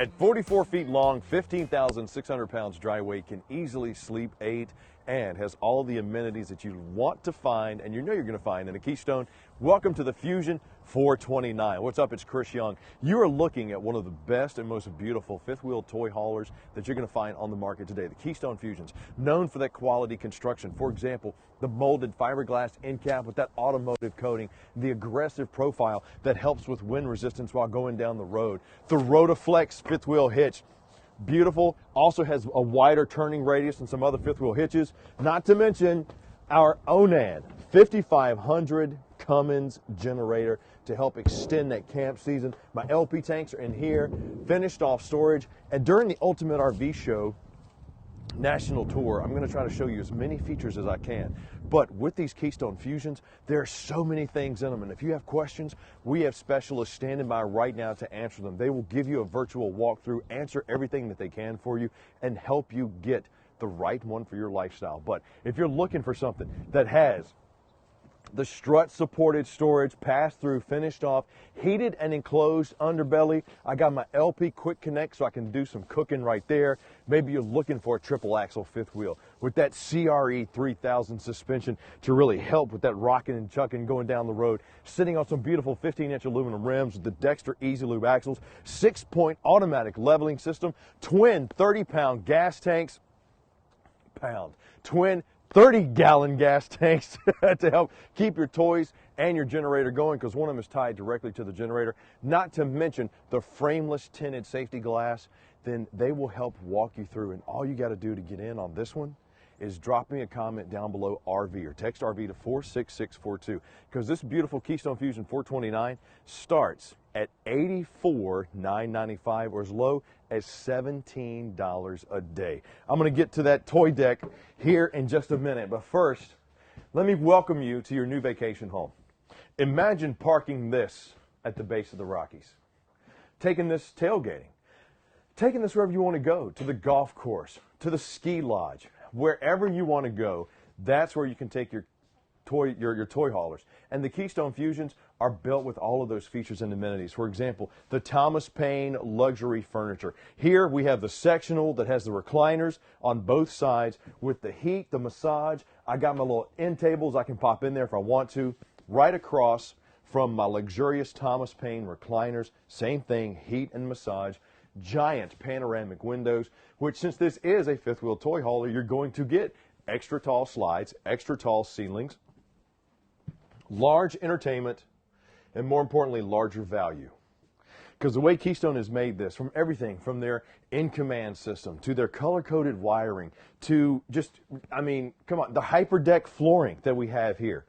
At 44 feet long, 15,600 pounds dry weight, can easily sleep 8 and has all the amenities that you want to find and you know you're going to find in a Keystone. Welcome to the Fuzion 429. What's up? It's Chris Young. You are looking at one of the best and most beautiful fifth wheel toy haulers that you're going to find on the market today. The Keystone Fuzions, known for that quality construction. For example, the molded fiberglass end cap with that automotive coating, the aggressive profile that helps with wind resistance while going down the road. The Rotaflex fifth wheel hitch. Beautiful, also has a wider turning radius than some other fifth wheel hitches. Not to mention our Onan 5500 Cummins generator to help extend that camp season. My LP tanks are in here, finished off storage. And during the Ultimate RV Show National Tour, I'm going to try to show you as many features as I can. But with these Keystone Fuzions, there are so many things in them. And if you have questions, we have specialists standing by right now to answer them. They will give you a virtual walkthrough, answer everything that they can for you, and help you get the right one for your lifestyle. But if you're looking for something that has the strut supported storage, pass through, finished off, heated and enclosed underbelly. I got my LP quick connect so I can do some cooking right there. Maybe you're looking for a triple axle fifth wheel with that CRE 3000 suspension to really help with that rocking and chucking going down the road. Sitting on some beautiful 15-inch aluminum rims with the Dexter Easy Lube axles, 6-point automatic leveling system, twin 30-pound gas tanks, twin 30-gallon gas tanks to help keep your toys and your generator going, because one of them is tied directly to the generator. Not to mention the frameless tinted safety glass. Then they will help walk you through, and all you got to do to get in on this one is drop me a comment down below RV or text RV to 46642, because this beautiful Keystone Fuzion 429 starts at $84,995 or as low as $17 a day. I'm going to get to that toy deck here in just a minute, but first, let me welcome you to your new vacation home. Imagine parking this at the base of the Rockies, taking this tailgating, taking this wherever you want to go, to the golf course, to the ski lodge, wherever you want to go. That's where you can take your toy haulers. And the Keystone Fuzions are built with all of those features and amenities. For example, the Thomas Paine luxury furniture. Here we have the sectional that has the recliners on both sides with the heat, the massage. I got my little end tables I can pop in there if I want to. Right across from my luxurious Thomas Paine recliners, same thing, heat and massage. Giant panoramic windows, which, since this is a fifth wheel toy hauler, you're going to get extra tall slides, extra tall ceilings, large entertainment, and more importantly, larger value. Because the way Keystone has made this, from everything from their in-command system to their color-coded wiring to just, I mean, come on, the hyperdeck flooring that we have here,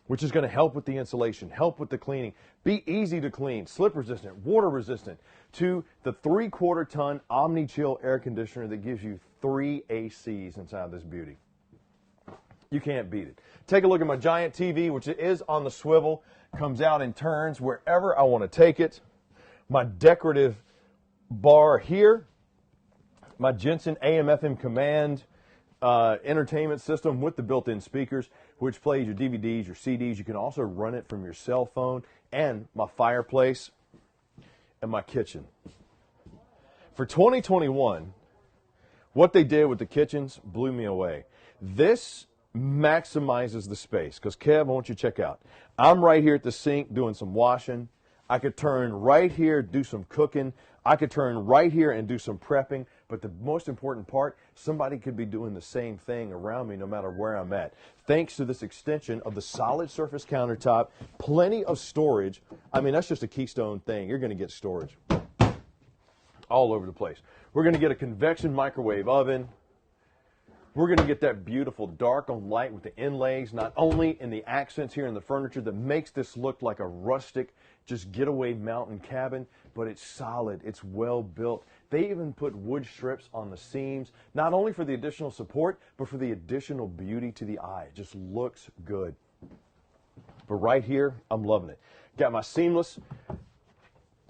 which is going to help with the insulation, help with the cleaning, be easy to clean, slip resistant, water resistant, to the 3/4 ton Omni-Chill air conditioner that gives you 3 ACs inside this beauty. You can't beat it. Take a look at my giant TV, which is on the swivel, comes out and turns wherever I want to take it. My decorative bar here, my Jensen AM/FM command entertainment system with the built-in speakers, which plays your DVDs, your CDs. You can also run it from your cell phone, and my fireplace and my kitchen. For 2021, what they did with the kitchens blew me away. This maximizes the space, because Kev, I want you to check out. I'm right here at the sink doing some washing. I could turn right here, do some cooking. I could turn right here and do some prepping. But the most important part, somebody could be doing the same thing around me no matter where I'm at. Thanks to this extension of the solid surface countertop, plenty of storage. I mean, that's just a Keystone thing. You're going to get storage all over the place. We're going to get a convection microwave oven. We're going to get that beautiful dark on light with the inlays, not only in the accents here in the furniture that makes this look like a rustic, just getaway mountain cabin, but it's solid, it's well built. They even put wood strips on the seams, not only for the additional support, but for the additional beauty to the eye. It just looks good. But right here, I'm loving it. Got my seamless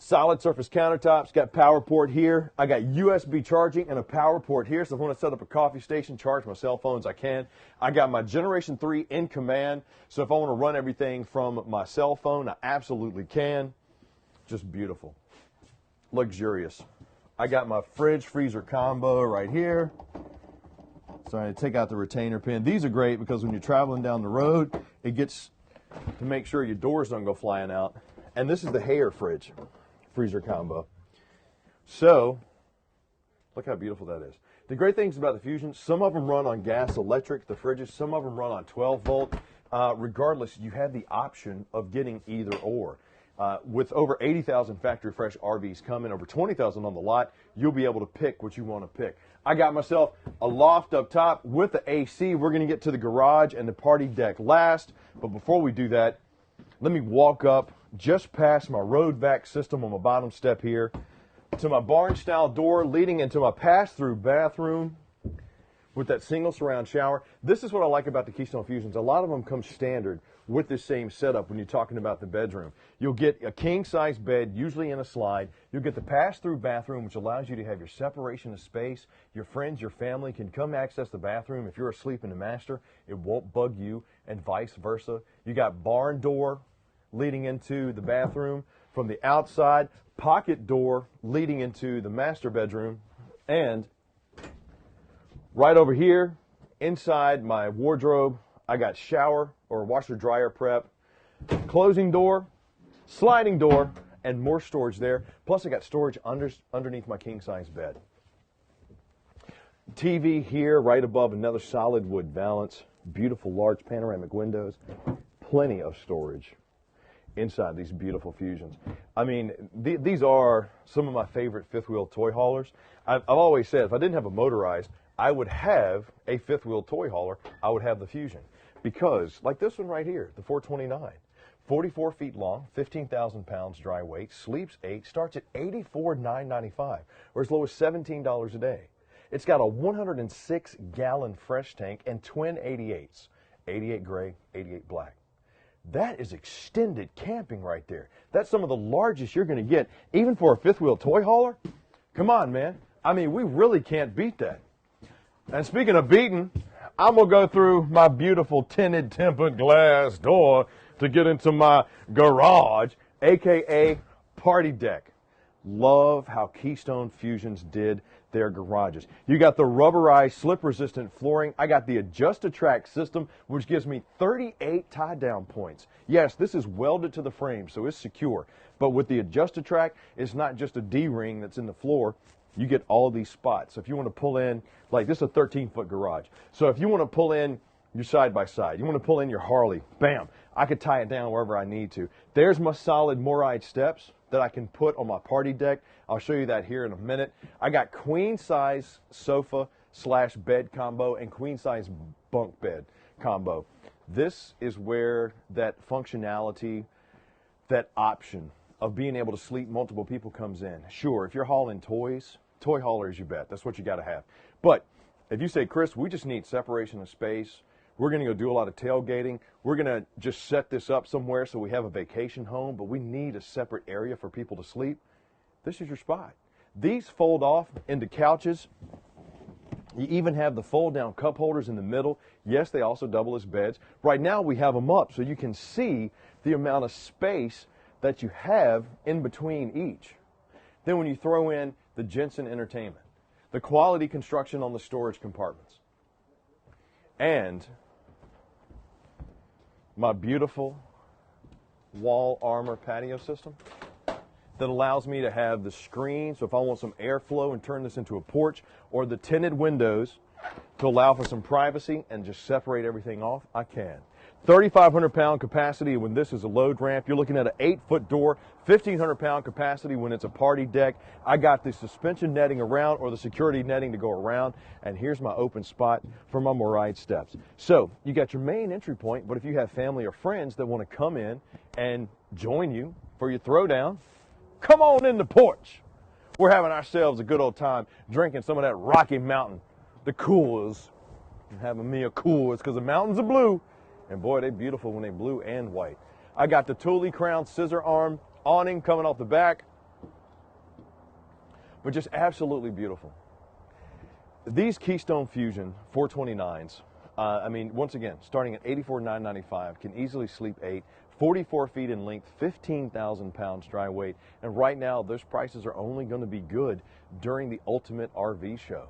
solid surface countertops, got power port here. I got USB charging and a power port here, so if I want to set up a coffee station, charge my cell phones, I can. I got my Generation 3 in command, so if I want to run everything from my cell phone, I absolutely can. Just beautiful. Luxurious. I got my fridge freezer combo right here. So I take out the retainer pin. These are great because when you're traveling down the road, it gets to make sure your doors don't go flying out. And this is the hair fridge freezer combo. So look how beautiful that is. The great things about the Fusion, some of them run on gas, electric, the fridges, some of them run on 12 volt. Regardless, you have the option of getting either or. With over 80,000 factory fresh RVs coming, over 20,000 on the lot, you'll be able to pick what you want to pick. I got myself a loft up top with the AC. We're going to get to the garage and the party deck last. But before we do that, let me walk up just past my road vac system on my bottom step here to my barn style door leading into my pass-through bathroom with that single surround shower. This is what I like about the Keystone Fusions. A lot of them come standard with the same setup when you're talking about the bedroom. You'll get a king-size bed, usually in a slide. You'll get the pass-through bathroom, which allows you to have your separation of space. Your friends, your family can come access the bathroom. If you're asleep in the master, it won't bug you, and vice versa. You got barn door leading into the bathroom from the outside, pocket door leading into the master bedroom, and right over here, inside my wardrobe, I got shower or washer dryer prep, closing door, sliding door, and more storage there. Plus I got storage underneath my king size bed. TV here right above another solid wood valance. Beautiful large panoramic windows. Plenty of storage inside these beautiful Fusions. I mean, these are some of my favorite fifth wheel toy haulers. I've always said if I didn't have a motorized, I would have a fifth wheel toy hauler. I would have the Fusion. Because, like this one right here, the 429, 44 feet long, 15,000 pounds dry weight, sleeps 8, starts at $84,995, or as low as $17 a day. It's got a 106-gallon fresh tank and twin 88s, 88 gray, 88 black. That is extended camping right there. That's some of the largest you're going to get, even for a fifth wheel toy hauler. Come on, man. I mean, we really can't beat that. And speaking of beating, I'm going to go through my beautiful tinted tempered glass door to get into my garage, a.k.a. party deck. Love how Keystone Fusions did their garages. You got the rubberized slip-resistant flooring. I got the adjust-to-track system, which gives me 38 tie-down points. Yes, this is welded to the frame, so it's secure. But with the adjust-to-track, it's not just a D-ring that's in the floor. You get all of these spots. So if you want to pull in, like this is a 13-foot garage. So if you want to pull in your side-by-side, you want to pull in your Harley, bam, I could tie it down wherever I need to. There's my solid Moride steps that I can put on my party deck. I'll show you that here in a minute. I got queen-size sofa / bed combo and queen-size bunk bed combo. This is where that functionality, that option of being able to sleep multiple people comes in. Sure, if you're hauling toys, toy hauler is your bet. That's what you got to have. But if you say, Chris, we just need separation of space, we're going to go do a lot of tailgating, we're going to just set this up somewhere so we have a vacation home, but we need a separate area for people to sleep, this is your spot. These fold off into couches. You even have the fold-down cup holders in the middle. Yes, they also double as beds. Right now we have them up so you can see the amount of space that you have in between each. Then when you throw in the Jensen entertainment, the quality construction on the storage compartments, and my beautiful wall armor patio system that allows me to have the screen, so if I want some airflow and turn this into a porch, or the tinted windows to allow for some privacy and just separate everything off, I can. 3,500-pound capacity when this is a load ramp. You're looking at an 8-foot door, 1,500-pound capacity when it's a party deck. I got the suspension netting around or the security netting to go around, and here's my open spot for my Moride steps. So you got your main entry point, but if you have family or friends that want to come in and join you for your throwdown, come on in the porch. We're having ourselves a good old time drinking some of that Rocky Mountain, the Coors, and having me a Coors because the mountains are blue. And boy, they're beautiful when they're blue and white. I got the Thule Crown scissor arm awning coming off the back. But just absolutely beautiful. These Keystone Fuzion 429s, I mean, once again, starting at $84,995, can easily sleep 8, 44 feet in length, 15,000 pounds dry weight. And right now, those prices are only going to be good during the Ultimate RV Show.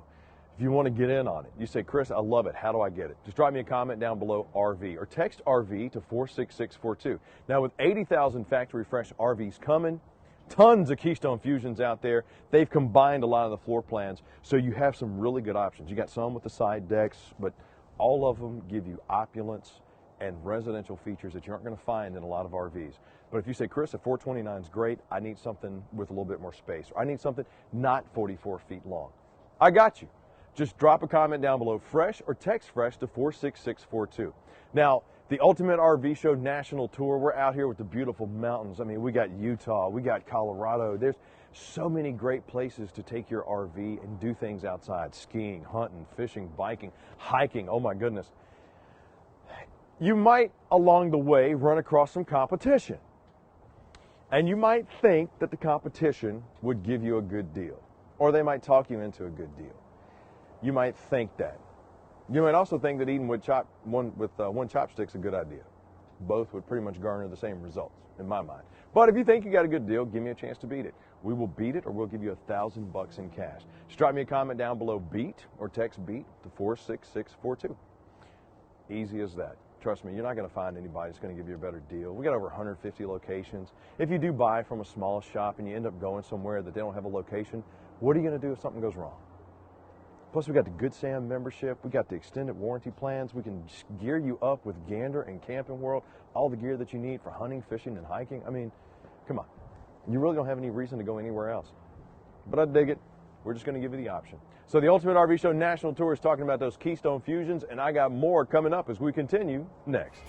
If you want to get in on it, you say, Chris, I love it. How do I get it? Just drop me a comment down below, RV, or text RV to 46642. Now, with 80,000 factory fresh RVs coming, tons of Keystone Fuzions out there, they've combined a lot of the floor plans, so you have some really good options. You got some with the side decks, but all of them give you opulence and residential features that you aren't going to find in a lot of RVs. But if you say, Chris, a 429 is great, I need something with a little bit more space, or I need something not 44 feet long, I got you. Just drop a comment down below, fresh, or text fresh to 46642. Now, the Ultimate RV Show National Tour, we're out here with the beautiful mountains. I mean, we got Utah, we got Colorado. There's so many great places to take your RV and do things outside, skiing, hunting, fishing, biking, hiking. Oh my goodness. You might, along the way, run across some competition. And you might think that the competition would give you a good deal, or they might talk you into a good deal. You might think that. You might also think that eating with one chopstick is a good idea. Both would pretty much garner the same results, in my mind. But if you think you got a good deal, give me a chance to beat it. We will beat it, or we'll give you $1,000 in cash. Just drop me a comment down below, BEAT, or text BEAT to 46642. Easy as that. Trust me, you're not going to find anybody that's going to give you a better deal. We got over 150 locations. If you do buy from a small shop and you end up going somewhere that they don't have a location, what are you going to do if something goes wrong? Plus, we got the Good Sam membership. We got the extended warranty plans. We can gear you up with Gander and Camping World, all the gear that you need for hunting, fishing, and hiking. I mean, come on. You really don't have any reason to go anywhere else. But I dig it. We're just going to give you the option. So the Ultimate RV Show National Tour is talking about those Keystone Fuzions, and I got more coming up as we continue next.